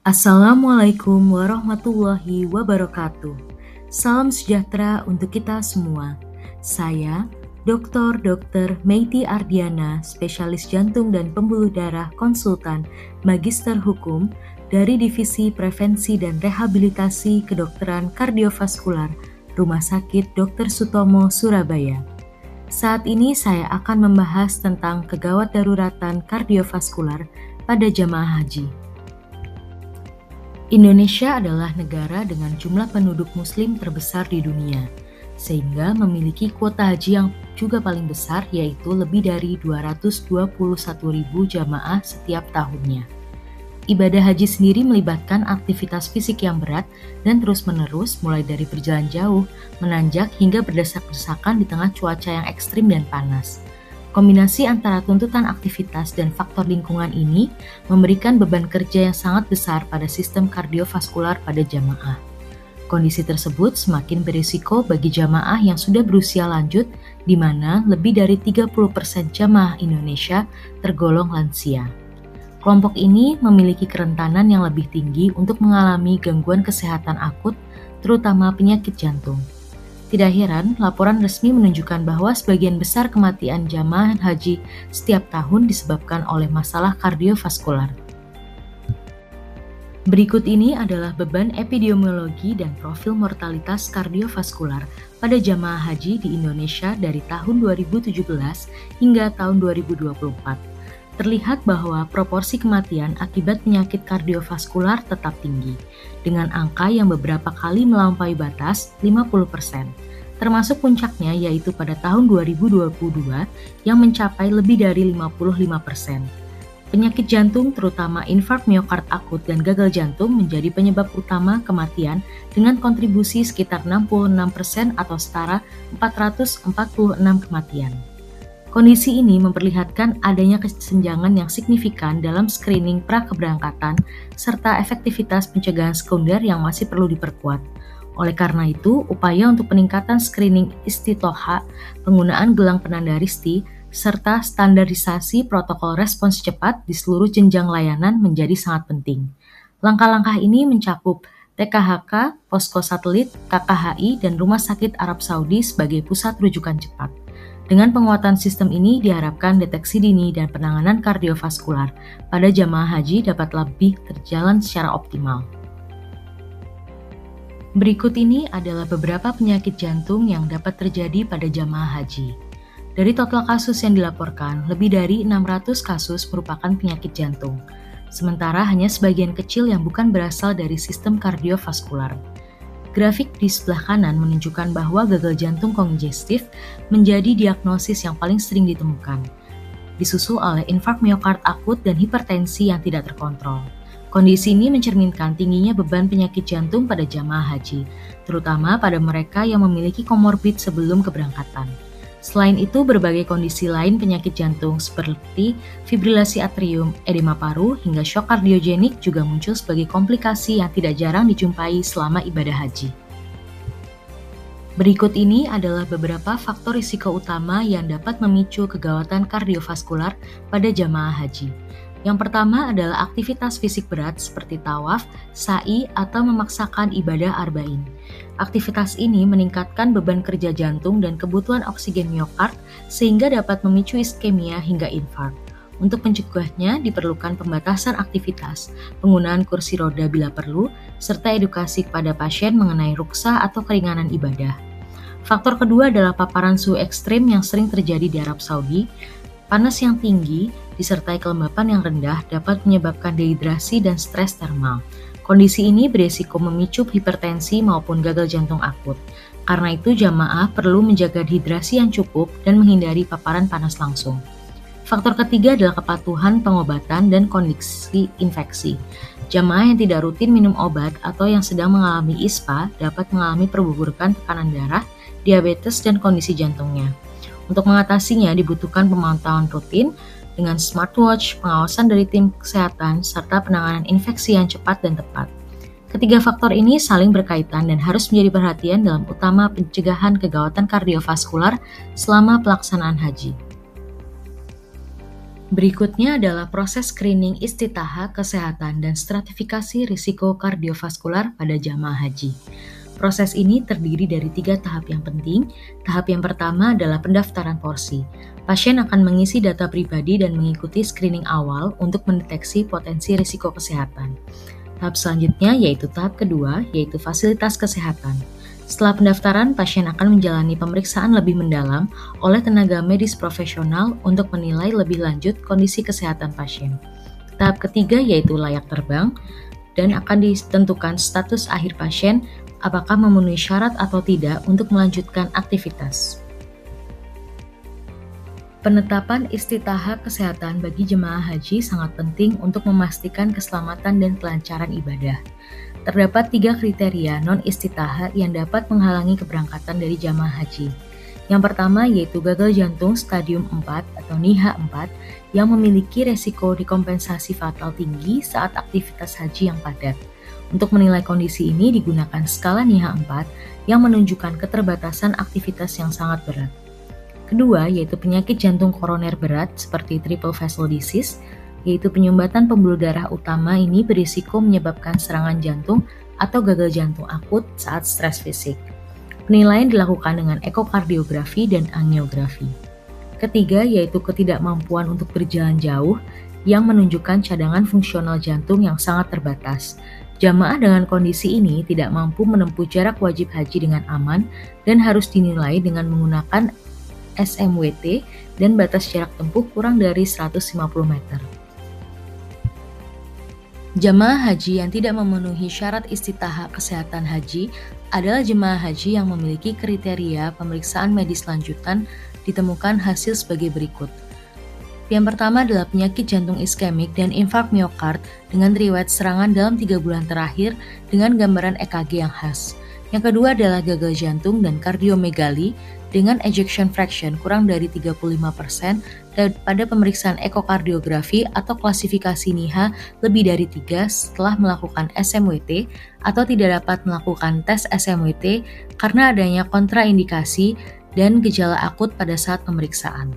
Assalamualaikum warahmatullahi wabarakatuh. Salam sejahtera untuk kita semua. Saya Dr. Meiti Ardiana, spesialis jantung dan pembuluh darah konsultan Magister Hukum dari Divisi Prevensi dan Rehabilitasi Kedokteran Kardiovaskular Rumah Sakit Dr. Sutomo, Surabaya. Saat ini saya akan membahas tentang kegawat daruratan kardiovaskular pada jamaah haji. Indonesia adalah negara dengan jumlah penduduk muslim terbesar di dunia, sehingga memiliki kuota haji yang juga paling besar, yaitu lebih dari 221.000 jamaah setiap tahunnya. Ibadah haji sendiri melibatkan aktivitas fisik yang berat dan terus-menerus, mulai dari berjalan jauh, menanjak, hingga berdesak-desakan di tengah cuaca yang ekstrim dan panas. Kombinasi antara tuntutan aktivitas dan faktor lingkungan ini memberikan beban kerja yang sangat besar pada sistem kardiovaskular pada jamaah. Kondisi tersebut semakin berisiko bagi jamaah yang sudah berusia lanjut, di mana lebih dari 30% jamaah Indonesia tergolong lansia. Kelompok ini memiliki kerentanan yang lebih tinggi untuk mengalami gangguan kesehatan akut, terutama penyakit jantung. Tidak heran, laporan resmi menunjukkan bahwa sebagian besar kematian jamaah haji setiap tahun disebabkan oleh masalah kardiovaskular. Berikut ini adalah beban epidemiologi dan profil mortalitas kardiovaskular pada jamaah haji di Indonesia dari tahun 2017 hingga tahun 2024. Terlihat bahwa proporsi kematian akibat penyakit kardiovaskular tetap tinggi, dengan angka yang beberapa kali melampaui batas 50%, termasuk puncaknya yaitu pada tahun 2022 yang mencapai lebih dari 55%. Penyakit jantung, terutama infark miokard akut dan gagal jantung, menjadi penyebab utama kematian dengan kontribusi sekitar 66% atau setara 446 kematian. Kondisi ini memperlihatkan adanya kesenjangan yang signifikan dalam screening pra-keberangkatan serta efektivitas pencegahan sekunder yang masih perlu diperkuat. Oleh karena itu, upaya untuk peningkatan screening istitoha, penggunaan gelang penanda RISTI, serta standarisasi protokol respons cepat di seluruh jenjang layanan menjadi sangat penting. Langkah-langkah ini mencakup TKHK, Posko Satelit, KKHI, dan Rumah Sakit Arab Saudi sebagai pusat rujukan cepat. Dengan penguatan sistem ini diharapkan deteksi dini dan penanganan kardiovaskular pada jamaah haji dapat lebih terjalan secara optimal. Berikut ini adalah beberapa penyakit jantung yang dapat terjadi pada jamaah haji. Dari total kasus yang dilaporkan, lebih dari 600 kasus merupakan penyakit jantung, sementara hanya sebagian kecil yang bukan berasal dari sistem kardiovaskular. Grafik di sebelah kanan menunjukkan bahwa gagal jantung kongestif menjadi diagnosis yang paling sering ditemukan, disusul oleh infark miokard akut dan hipertensi yang tidak terkontrol. Kondisi ini mencerminkan tingginya beban penyakit jantung pada jamaah haji, terutama pada mereka yang memiliki komorbid sebelum keberangkatan. Selain itu, berbagai kondisi lain penyakit jantung seperti fibrilasi atrium, edema paru, hingga shock kardiogenik juga muncul sebagai komplikasi yang tidak jarang dijumpai selama ibadah haji. Berikut ini adalah beberapa faktor risiko utama yang dapat memicu kegawatan kardiovaskular pada jamaah haji. Yang pertama adalah aktivitas fisik berat seperti tawaf, sa'i, atau memaksakan ibadah arba'in. Aktivitas ini meningkatkan beban kerja jantung dan kebutuhan oksigen miokard sehingga dapat memicu iskemia hingga infark. Untuk mencegahnya diperlukan pembatasan aktivitas, penggunaan kursi roda bila perlu, serta edukasi kepada pasien mengenai rukhsah atau keringanan ibadah. Faktor kedua adalah paparan suhu ekstrim yang sering terjadi di Arab Saudi. Panas yang tinggi disertai kelembapan yang rendah dapat menyebabkan dehidrasi dan stres termal. Kondisi ini beresiko memicu hipertensi maupun gagal jantung akut. Karena itu, jamaah perlu menjaga dehidrasi yang cukup dan menghindari paparan panas langsung. Faktor ketiga adalah kepatuhan pengobatan dan kondisi infeksi. Jamaah yang tidak rutin minum obat atau yang sedang mengalami ISPA dapat mengalami perburukan tekanan darah, diabetes, dan kondisi jantungnya. Untuk mengatasinya dibutuhkan pemantauan rutin dengan smartwatch, pengawasan dari tim kesehatan, serta penanganan infeksi yang cepat dan tepat. Ketiga faktor ini saling berkaitan dan harus menjadi perhatian dalam utama pencegahan kegawatan kardiovaskular selama pelaksanaan haji. Berikutnya adalah proses screening istitaha kesehatan dan stratifikasi risiko kardiovaskular pada jamaah haji. Proses ini terdiri dari 3 tahap yang penting. Tahap yang pertama adalah pendaftaran porsi. Pasien akan mengisi data pribadi dan mengikuti screening awal untuk mendeteksi potensi risiko kesehatan. Tahap selanjutnya yaitu tahap kedua, yaitu fasilitas kesehatan. Setelah pendaftaran, pasien akan menjalani pemeriksaan lebih mendalam oleh tenaga medis profesional untuk menilai lebih lanjut kondisi kesehatan pasien. Tahap ketiga yaitu layak terbang, dan akan ditentukan status akhir pasien apakah memenuhi syarat atau tidak untuk melanjutkan aktivitas. Penetapan istitaha kesehatan bagi jemaah haji sangat penting untuk memastikan keselamatan dan kelancaran ibadah. Terdapat 3 kriteria non-istitaha yang dapat menghalangi keberangkatan dari jamaah haji. Yang pertama yaitu gagal jantung stadium 4 atau NIHA 4 yang memiliki resiko dikompensasi fatal tinggi saat aktivitas haji yang padat. Untuk menilai kondisi ini digunakan skala NIHA 4 yang menunjukkan keterbatasan aktivitas yang sangat berat. Kedua yaitu penyakit jantung koroner berat seperti triple vessel disease, yaitu penyumbatan pembuluh darah utama ini berisiko menyebabkan serangan jantung atau gagal jantung akut saat stres fisik. Penilaian dilakukan dengan ekokardiografi dan angiografi. Ketiga yaitu ketidakmampuan untuk berjalan jauh yang menunjukkan cadangan fungsional jantung yang sangat terbatas. Jamaah dengan kondisi ini tidak mampu menempuh jarak wajib haji dengan aman dan harus dinilai dengan menggunakan SMWT dan batas jarak tempuh kurang dari 150 meter. Jemaah haji yang tidak memenuhi syarat istitaha kesehatan haji adalah jemaah haji yang memiliki kriteria pemeriksaan medis lanjutan ditemukan hasil sebagai berikut. Yang pertama adalah penyakit jantung iskemik dan infark miokard dengan riwayat serangan dalam 3 bulan terakhir dengan gambaran EKG yang khas. Yang kedua adalah gagal jantung dan kardiomegali dengan ejection fraction kurang dari 35% dan pada pemeriksaan ekokardiografi atau klasifikasi NIHA lebih dari 3 setelah melakukan SMWT atau tidak dapat melakukan tes SMWT karena adanya kontraindikasi dan gejala akut pada saat pemeriksaan.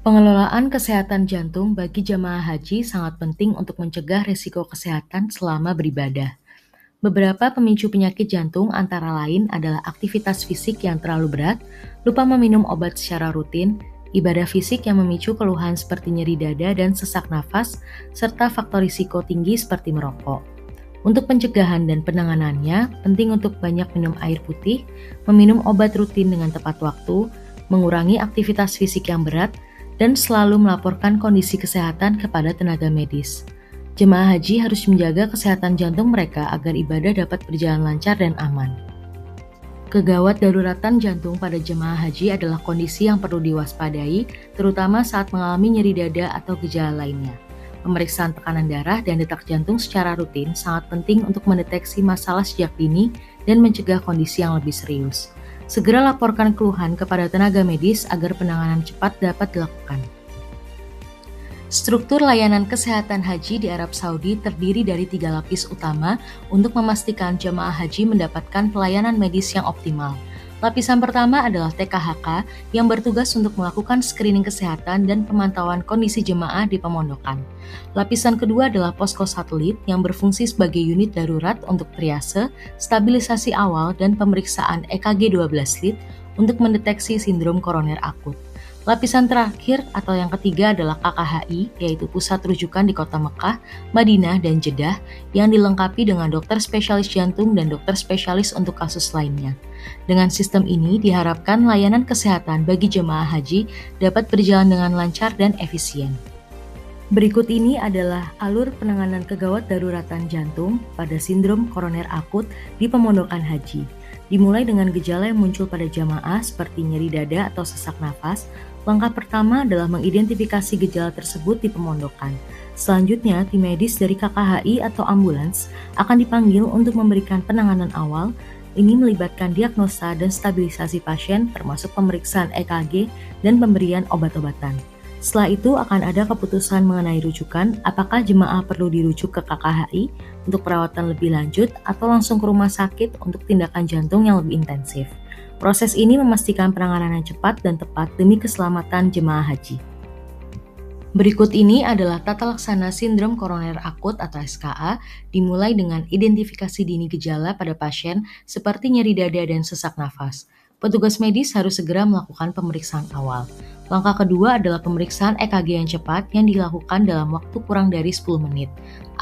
Pengelolaan kesehatan jantung bagi jamaah haji sangat penting untuk mencegah risiko kesehatan selama beribadah. Beberapa pemicu penyakit jantung antara lain adalah aktivitas fisik yang terlalu berat, lupa meminum obat secara rutin, ibadah fisik yang memicu keluhan seperti nyeri dada dan sesak nafas, serta faktor risiko tinggi seperti merokok. Untuk pencegahan dan penanganannya, penting untuk banyak minum air putih, meminum obat rutin dengan tepat waktu, mengurangi aktivitas fisik yang berat, dan selalu melaporkan kondisi kesehatan kepada tenaga medis. Jemaah haji harus menjaga kesehatan jantung mereka agar ibadah dapat berjalan lancar dan aman. Kegawat daruratan jantung pada jemaah haji adalah kondisi yang perlu diwaspadai, terutama saat mengalami nyeri dada atau gejala lainnya. Pemeriksaan tekanan darah dan detak jantung secara rutin sangat penting untuk mendeteksi masalah sejak dini dan mencegah kondisi yang lebih serius. Segera laporkan keluhan kepada tenaga medis agar penanganan cepat dapat dilakukan. Struktur layanan kesehatan haji di Arab Saudi terdiri dari 3 lapis utama untuk memastikan jamaah haji mendapatkan pelayanan medis yang optimal. Lapisan pertama adalah TKHK yang bertugas untuk melakukan screening kesehatan dan pemantauan kondisi jemaah di pemondokan. Lapisan kedua adalah posko satelit yang berfungsi sebagai unit darurat untuk triase, stabilisasi awal, dan pemeriksaan EKG 12 lead untuk mendeteksi sindrom koroner akut. Lapisan terakhir atau yang ketiga adalah KKHI, yaitu pusat rujukan di kota Mekah, Madinah, dan Jeddah yang dilengkapi dengan dokter spesialis jantung dan dokter spesialis untuk kasus lainnya. Dengan sistem ini diharapkan layanan kesehatan bagi jemaah haji dapat berjalan dengan lancar dan efisien. Berikut ini adalah alur penanganan kegawat daruratan jantung pada sindrom koroner akut di pemondokan haji. Dimulai dengan gejala yang muncul pada jamaah seperti nyeri dada atau sesak nafas. Langkah pertama adalah mengidentifikasi gejala tersebut di pemondokan. Selanjutnya, tim medis dari KKHI atau ambulans akan dipanggil untuk memberikan penanganan awal. Ini melibatkan diagnosa dan stabilisasi pasien termasuk pemeriksaan EKG dan pemberian obat-obatan. Setelah itu akan ada keputusan mengenai rujukan apakah jemaah perlu dirujuk ke KKHI untuk perawatan lebih lanjut atau langsung ke rumah sakit untuk tindakan jantung yang lebih intensif. Proses ini memastikan penanganan yang cepat dan tepat demi keselamatan jemaah haji. Berikut ini adalah tata laksana sindrom koroner akut atau SKA, dimulai dengan identifikasi dini gejala pada pasien seperti nyeri dada dan sesak nafas. Petugas medis harus segera melakukan pemeriksaan awal. Langkah kedua adalah pemeriksaan EKG yang cepat yang dilakukan dalam waktu kurang dari 10 menit.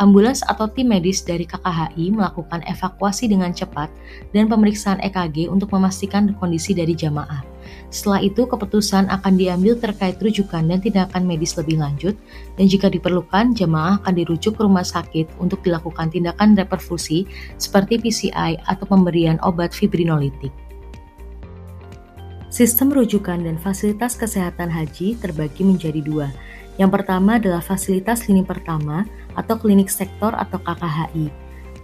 Ambulans atau tim medis dari KKHI melakukan evakuasi dengan cepat dan pemeriksaan EKG untuk memastikan kondisi dari jamaah. Setelah itu, keputusan akan diambil terkait rujukan dan tindakan medis lebih lanjut, dan jika diperlukan, jamaah akan dirujuk ke rumah sakit untuk dilakukan tindakan reperfusi seperti PCI atau pemberian obat fibrinolitik. Sistem rujukan dan fasilitas kesehatan haji terbagi menjadi dua. Yang pertama adalah fasilitas lini pertama atau klinik sektor atau KKHI.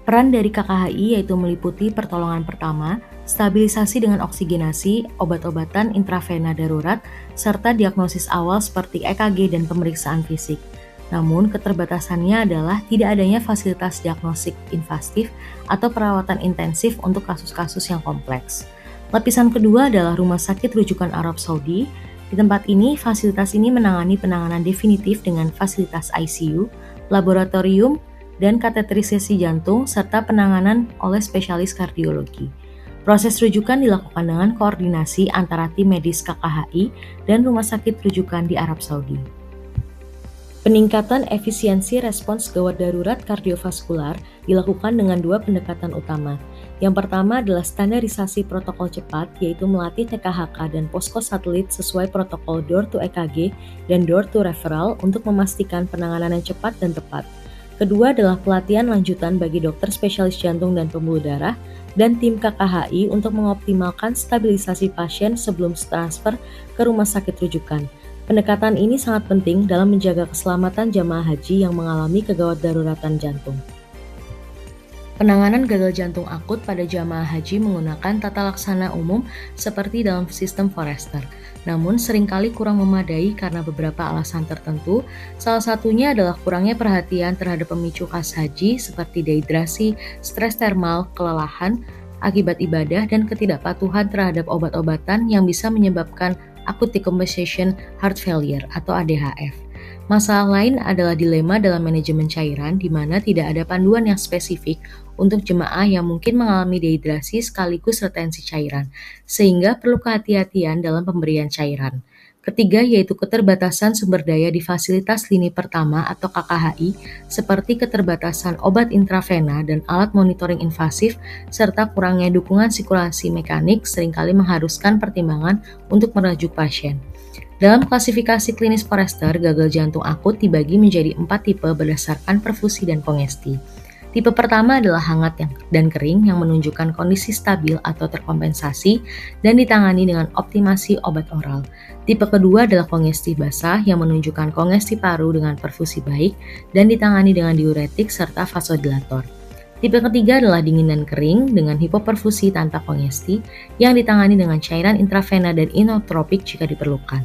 Peran dari KKHI yaitu meliputi pertolongan pertama, stabilisasi dengan oksigenasi, obat-obatan intravena darurat, serta diagnosis awal seperti EKG dan pemeriksaan fisik. Namun, keterbatasannya adalah tidak adanya fasilitas diagnostik invasif atau perawatan intensif untuk kasus-kasus yang kompleks. Lapisan kedua adalah Rumah Sakit Rujukan Arab Saudi. Di tempat ini, fasilitas ini menangani penanganan definitif dengan fasilitas ICU, laboratorium, dan kateterisasi jantung, serta penanganan oleh spesialis kardiologi. Proses rujukan dilakukan dengan koordinasi antara tim medis KKHI dan rumah sakit rujukan di Arab Saudi. Peningkatan efisiensi respons gawat darurat kardiovaskular dilakukan dengan dua pendekatan utama. Yang pertama adalah standarisasi protokol cepat, yaitu melatih TKHK dan posko satelit sesuai protokol door to EKG dan door to referral untuk memastikan penanganan yang cepat dan tepat. Kedua adalah pelatihan lanjutan bagi dokter spesialis jantung dan pembuluh darah dan tim KKHI untuk mengoptimalkan stabilisasi pasien sebelum transfer ke rumah sakit rujukan. Pendekatan ini sangat penting dalam menjaga keselamatan jamaah haji yang mengalami kegawat daruratan jantung. Penanganan gagal jantung akut pada jamaah haji menggunakan tata laksana umum seperti dalam sistem Forrester, namun seringkali kurang memadai karena beberapa alasan tertentu. Salah satunya adalah kurangnya perhatian terhadap pemicu khas haji seperti dehidrasi, stres termal, kelelahan akibat ibadah, dan ketidakpatuhan terhadap obat-obatan yang bisa menyebabkan acute decompensation heart failure atau ADHF. Masalah lain adalah dilema dalam manajemen cairan di mana tidak ada panduan yang spesifik untuk jemaah yang mungkin mengalami dehidrasi sekaligus retensi cairan, sehingga perlu kehati-hatian dalam pemberian cairan. Ketiga yaitu keterbatasan sumber daya di fasilitas lini pertama atau KKHI seperti keterbatasan obat intravena dan alat monitoring invasif serta kurangnya dukungan sirkulasi mekanik seringkali mengharuskan pertimbangan untuk merujuk pasien. Dalam klasifikasi klinis Forrester, gagal jantung akut dibagi menjadi 4 tipe berdasarkan perfusi dan kongesti. Tipe pertama adalah hangat dan kering yang menunjukkan kondisi stabil atau terkompensasi dan ditangani dengan optimasi obat oral. Tipe kedua adalah kongesti basah yang menunjukkan kongesti paru dengan perfusi baik dan ditangani dengan diuretik serta vasodilator. Tipe ketiga adalah dingin dan kering dengan hipoperfusi tanpa kongesti yang ditangani dengan cairan intravena dan inotropik jika diperlukan.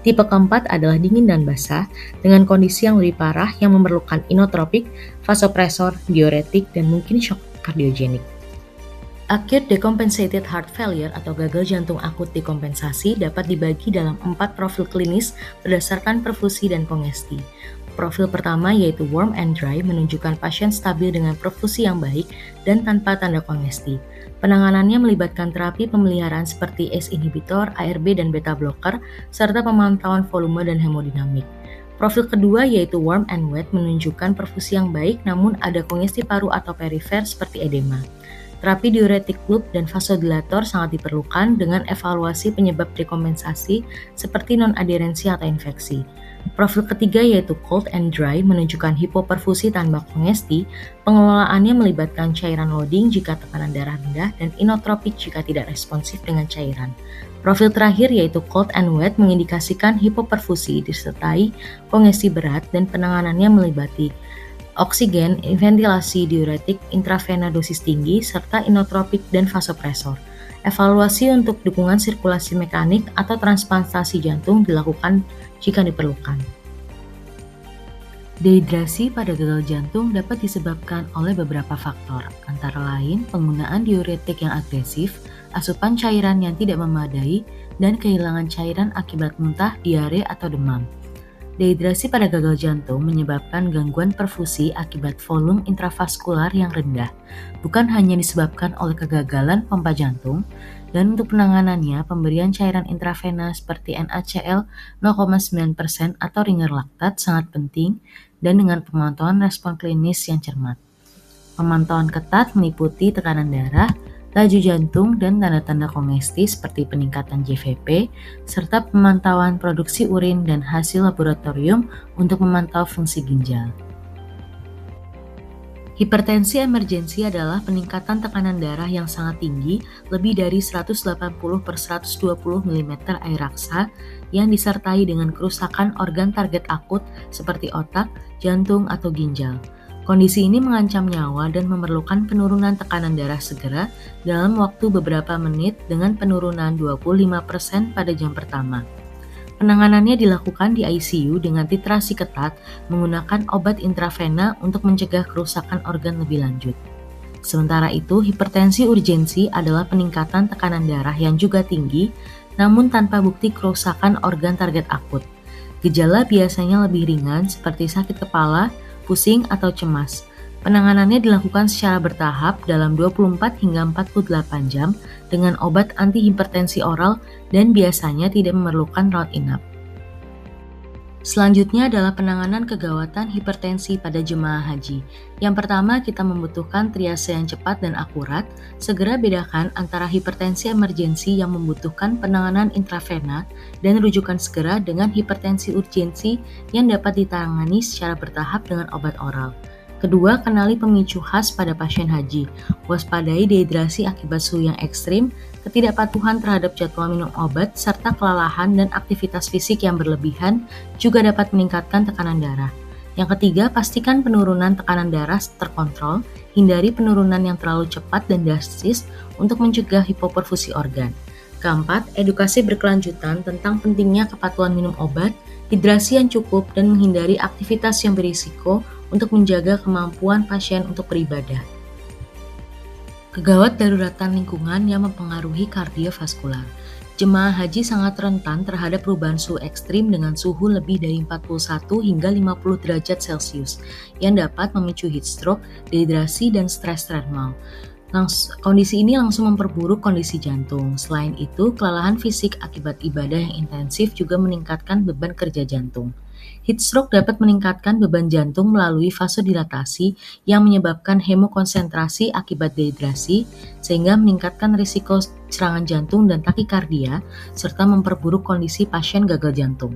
Tipe keempat adalah dingin dan basah dengan kondisi yang lebih parah yang memerlukan inotropik, vasopresor, diuretik, dan mungkin shock kardiogenik. Acute decompensated heart failure atau gagal jantung akut dekompensasi dapat dibagi dalam 4 profil klinis berdasarkan perfusi dan kongesti. Profil pertama yaitu warm and dry menunjukkan pasien stabil dengan perfusi yang baik dan tanpa tanda kongesti. Penanganannya melibatkan terapi pemeliharaan seperti ACE inhibitor, ARB dan beta blocker, serta pemantauan volume dan hemodinamik. Profil kedua yaitu warm and wet menunjukkan perfusi yang baik namun ada kongesti paru atau perifer seperti edema. Terapi diuretik loop dan vasodilator sangat diperlukan dengan evaluasi penyebab dekompensasi seperti non-adherensi atau infeksi. Profil ketiga yaitu cold and dry menunjukkan hipoperfusi tanpa kongesti, pengelolaannya melibatkan cairan loading jika tekanan darah rendah dan inotropik jika tidak responsif dengan cairan. Profil terakhir yaitu cold and wet mengindikasikan hipoperfusi disertai kongesti berat dan penanganannya melibati oksigen, ventilasi diuretik, intravena dosis tinggi, serta inotropik dan vasopresor. Evaluasi untuk dukungan sirkulasi mekanik atau transplantasi jantung dilakukan jika diperlukan. Dehidrasi pada gagal jantung dapat disebabkan oleh beberapa faktor, antara lain penggunaan diuretik yang agresif, asupan cairan yang tidak memadai, dan kehilangan cairan akibat muntah, diare, atau demam. Dehidrasi pada gagal jantung menyebabkan gangguan perfusi akibat volume intravaskular yang rendah, bukan hanya disebabkan oleh kegagalan pompa jantung, dan untuk penanganannya pemberian cairan intravena seperti NaCl 0,9% atau ringer laktat sangat penting dan dengan pemantauan respon klinis yang cermat. Pemantauan ketat meliputi tekanan darah, laju jantung, dan tanda-tanda kongesti seperti peningkatan JVP, serta pemantauan produksi urin dan hasil laboratorium untuk memantau fungsi ginjal. Hipertensi emergensi adalah peningkatan tekanan darah yang sangat tinggi, lebih dari 180/120 mm air raksa, yang disertai dengan kerusakan organ target akut seperti otak, jantung, atau ginjal. Kondisi ini mengancam nyawa dan memerlukan penurunan tekanan darah segera dalam waktu beberapa menit dengan penurunan 25% pada jam pertama. Penanganannya dilakukan di ICU dengan titrasi ketat menggunakan obat intravena untuk mencegah kerusakan organ lebih lanjut. Sementara itu, hipertensi urgensi adalah peningkatan tekanan darah yang juga tinggi, namun tanpa bukti kerusakan organ target akut. Gejala biasanya lebih ringan seperti sakit kepala, pusing, atau cemas. Penanganannya dilakukan secara bertahap dalam 24 hingga 48 jam dengan obat antihipertensi oral dan biasanya tidak memerlukan rawat inap. Selanjutnya adalah penanganan kegawatan hipertensi pada jemaah haji. Yang pertama, kita membutuhkan triase yang cepat dan akurat. Segera bedakan antara hipertensi emergensi yang membutuhkan penanganan intravena dan rujukan segera dengan hipertensi urgensi yang dapat ditangani secara bertahap dengan obat oral. Kedua, kenali pemicu khas pada pasien haji. Waspadai dehidrasi akibat suhu yang ekstrim, ketidakpatuhan terhadap jadwal minum obat, serta kelelahan dan aktivitas fisik yang berlebihan juga dapat meningkatkan tekanan darah. Yang ketiga, pastikan penurunan tekanan darah terkontrol, hindari penurunan yang terlalu cepat dan drastis untuk mencegah hipoperfusi organ. Keempat, edukasi berkelanjutan tentang pentingnya kepatuhan minum obat, hidrasi yang cukup, dan menghindari aktivitas yang berisiko untuk menjaga kemampuan pasien untuk beribadah. Kegawat daruratan lingkungan yang mempengaruhi kardiovaskular. Jemaah haji sangat rentan terhadap perubahan suhu ekstrim dengan suhu lebih dari 41 hingga 50 derajat Celcius yang dapat memicu heat stroke, dehidrasi, dan stres thermal. Kondisi ini langsung memperburuk kondisi jantung. Selain itu, kelelahan fisik akibat ibadah yang intensif juga meningkatkan beban kerja jantung. Heat stroke dapat meningkatkan beban jantung melalui vasodilatasi yang menyebabkan hemokonsentrasi akibat dehidrasi, sehingga meningkatkan risiko serangan jantung dan takikardia, serta memperburuk kondisi pasien gagal jantung.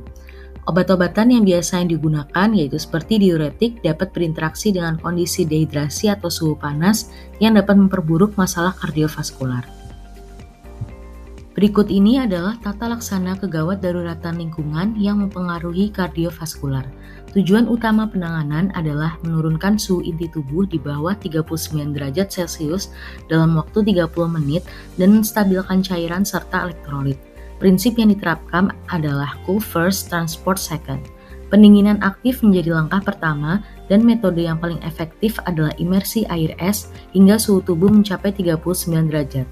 Obat-obatan yang biasanya digunakan yaitu seperti diuretik dapat berinteraksi dengan kondisi dehidrasi atau suhu panas yang dapat memperburuk masalah kardiovaskular. Berikut ini adalah tata laksana kegawat daruratan lingkungan yang mempengaruhi kardiovaskular. Tujuan utama penanganan adalah menurunkan suhu inti tubuh di bawah 39 derajat Celcius dalam waktu 30 menit dan menstabilkan cairan serta elektrolit. Prinsip yang diterapkan adalah cool first, transport second. Pendinginan aktif menjadi langkah pertama dan metode yang paling efektif adalah imersi air es hingga suhu tubuh mencapai 39 derajat.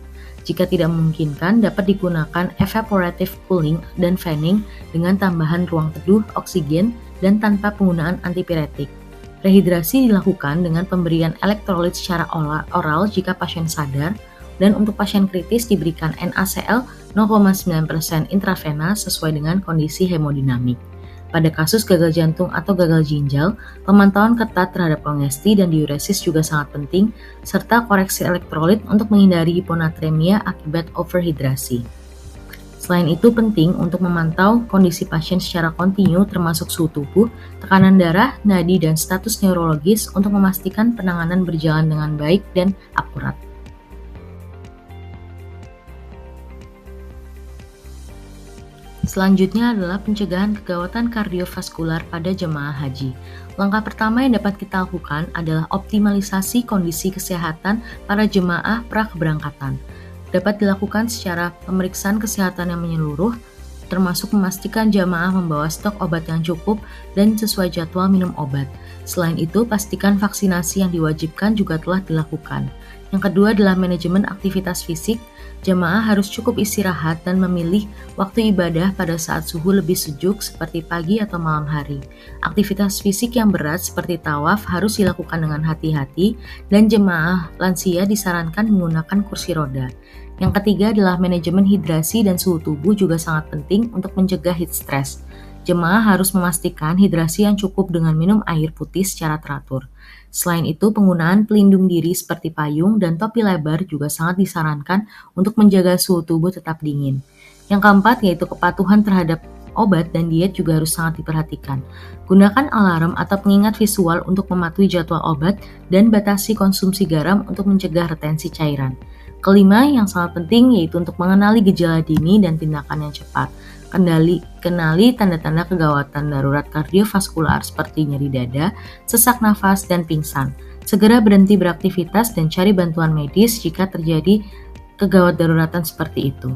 Jika tidak memungkinkan, dapat digunakan evaporative cooling dan fanning dengan tambahan ruang teduh, oksigen, dan tanpa penggunaan antipiretik. Rehidrasi dilakukan dengan pemberian elektrolit secara oral jika pasien sadar, dan untuk pasien kritis diberikan NaCl 0,9% intravena sesuai dengan kondisi hemodinamik. Pada kasus gagal jantung atau gagal ginjal, pemantauan ketat terhadap kongesti dan diuresis juga sangat penting, serta koreksi elektrolit untuk menghindari hiponatremia akibat overhidrasi. Selain itu penting untuk memantau kondisi pasien secara kontinu termasuk suhu tubuh, tekanan darah, nadi, dan status neurologis untuk memastikan penanganan berjalan dengan baik dan akurat. Selanjutnya adalah pencegahan kegawatan kardiovaskular pada jemaah haji. Langkah pertama yang dapat kita lakukan adalah optimalisasi kondisi kesehatan para jemaah pra-keberangkatan. Dapat dilakukan secara pemeriksaan kesehatan yang menyeluruh, termasuk memastikan jemaah membawa stok obat yang cukup dan sesuai jadwal minum obat. Selain itu, pastikan vaksinasi yang diwajibkan juga telah dilakukan. Yang kedua adalah manajemen aktivitas fisik. Jemaah harus cukup istirahat dan memilih waktu ibadah pada saat suhu lebih sejuk seperti pagi atau malam hari. Aktivitas fisik yang berat seperti tawaf harus dilakukan dengan hati-hati dan jemaah lansia disarankan menggunakan kursi roda. Yang ketiga adalah manajemen hidrasi dan suhu tubuh juga sangat penting untuk mencegah heat stress. Jemaah harus memastikan hidrasi yang cukup dengan minum air putih secara teratur. Selain itu, penggunaan pelindung diri seperti payung dan topi lebar juga sangat disarankan untuk menjaga suhu tubuh tetap dingin. Yang keempat yaitu kepatuhan terhadap obat dan diet juga harus sangat diperhatikan. Gunakan alarm atau pengingat visual untuk mematuhi jadwal obat dan batasi konsumsi garam untuk mencegah retensi cairan. Kelima yang sangat penting yaitu untuk mengenali gejala dini dan tindakan yang cepat. Kenali tanda-tanda kegawatan darurat kardiovaskular seperti nyeri dada, sesak nafas, dan pingsan. Segera berhenti beraktivitas dan cari bantuan medis jika terjadi kegawat daruratan seperti itu.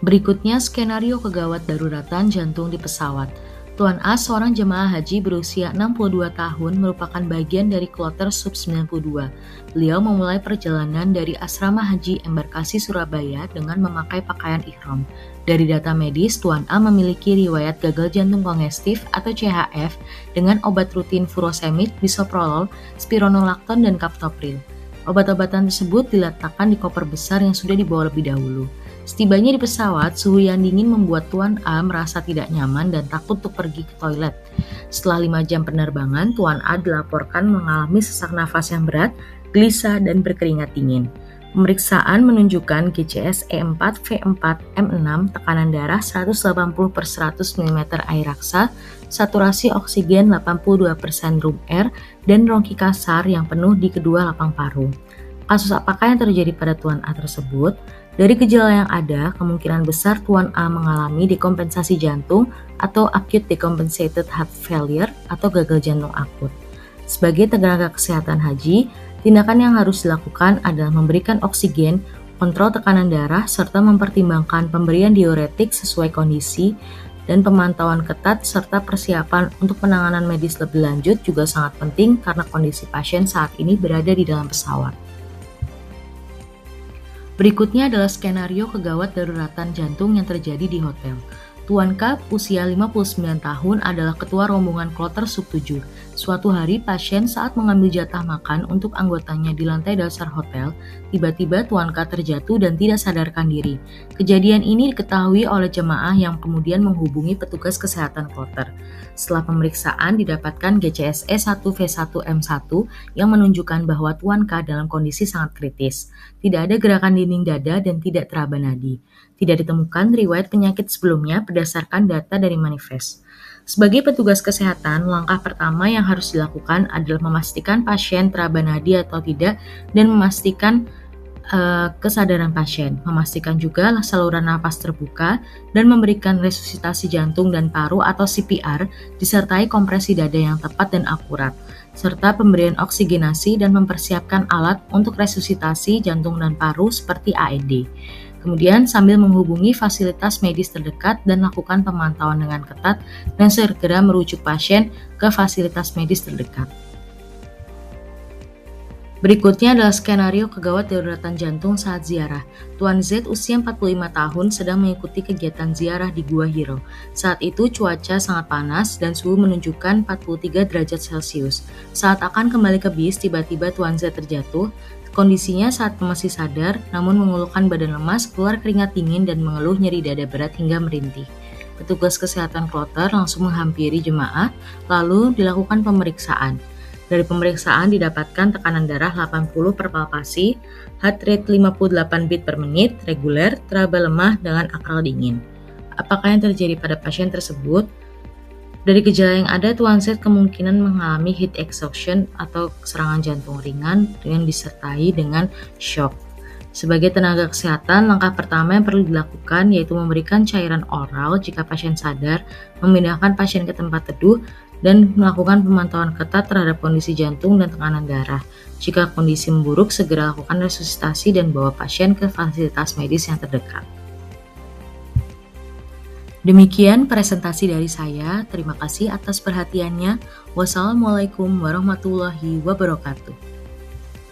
Berikutnya skenario kegawat daruratan jantung di pesawat. Tuan A, seorang jemaah haji berusia 62 tahun, merupakan bagian dari kloter Sub-92. Beliau memulai perjalanan dari asrama haji embarkasi Surabaya dengan memakai pakaian ihram. Dari data medis, Tuan A memiliki riwayat gagal jantung kongestif atau CHF dengan obat rutin furosemid, bisoprolol, spironolakton, dan captopril. Obat-obatan tersebut diletakkan di koper besar yang sudah dibawa lebih dahulu. Setibanya di pesawat, suhu yang dingin membuat Tuan A merasa tidak nyaman dan takut untuk pergi ke toilet. Setelah 5 jam penerbangan, Tuan A dilaporkan mengalami sesak nafas yang berat, gelisah, dan berkeringat dingin. Pemeriksaan menunjukkan GCS E4, V4, M6, tekanan darah 180/100 mm air raksa, saturasi oksigen 82% room air, dan bronki kasar yang penuh di kedua lapang paru. Kasus apakah yang terjadi pada Tuan A tersebut? Dari gejala yang ada, kemungkinan besar Tuan A mengalami dekompensasi jantung atau acute decompensated heart failure atau gagal jantung akut. Sebagai tenaga kesehatan haji, tindakan yang harus dilakukan adalah memberikan oksigen, kontrol tekanan darah, serta mempertimbangkan pemberian diuretik sesuai kondisi, dan pemantauan ketat serta persiapan untuk penanganan medis lebih lanjut juga sangat penting karena kondisi pasien saat ini berada di dalam pesawat. Berikutnya adalah skenario kegawat daruratan jantung yang terjadi di hotel. Tuan K, usia 59 tahun, adalah ketua rombongan kloter Sub-7. Suatu hari, pasien saat mengambil jatah makan untuk anggotanya di lantai dasar hotel, tiba-tiba Tuan K terjatuh dan tidak sadarkan diri. Kejadian ini diketahui oleh jemaah yang kemudian menghubungi petugas kesehatan kloter. Setelah pemeriksaan, didapatkan GCS E1V1M1 yang menunjukkan bahwa Tuan K dalam kondisi sangat kritis. Tidak ada gerakan dinding dada dan tidak teraba nadi. Tidak ditemukan riwayat penyakit sebelumnya berdasarkan data dari manifest. Sebagai petugas kesehatan, langkah pertama yang harus dilakukan adalah memastikan pasien teraba nadi atau tidak dan memastikan kesadaran pasien, memastikan juga saluran napas terbuka dan memberikan resusitasi jantung dan paru atau CPR disertai kompresi dada yang tepat dan akurat, serta pemberian oksigenasi dan mempersiapkan alat untuk resusitasi jantung dan paru seperti AED. Kemudian sambil menghubungi fasilitas medis terdekat dan lakukan pemantauan dengan ketat dan segera merujuk pasien ke fasilitas medis terdekat. Berikutnya adalah skenario kegawat daruratan jantung saat ziarah. Tuan Z usia 45 tahun sedang mengikuti kegiatan ziarah di Gua Hiro. Saat itu cuaca sangat panas dan suhu menunjukkan 43 derajat Celcius. Saat akan kembali ke bis, tiba-tiba Tuan Z terjatuh. Kondisinya saat masih sadar, namun mengeluhkan badan lemas, keluar keringat dingin dan mengeluh nyeri dada berat hingga merintih. Petugas kesehatan kloter langsung menghampiri jemaah, lalu dilakukan pemeriksaan. Dari pemeriksaan didapatkan tekanan darah 80 per palpasi, heart rate 58 beat per menit, reguler, teraba lemah dengan akral dingin. Apakah yang terjadi pada pasien tersebut? Dari gejala yang ada, Tuan Z kemungkinan mengalami heat exhaustion atau serangan jantung ringan yang disertai dengan shock. Sebagai tenaga kesehatan, langkah pertama yang perlu dilakukan yaitu memberikan cairan oral jika pasien sadar, memindahkan pasien ke tempat teduh, dan melakukan pemantauan ketat terhadap kondisi jantung dan tekanan darah. Jika kondisi memburuk, segera lakukan resusitasi dan bawa pasien ke fasilitas medis yang terdekat. Demikian presentasi dari saya. Terima kasih atas perhatiannya. Wassalamualaikum warahmatullahi wabarakatuh.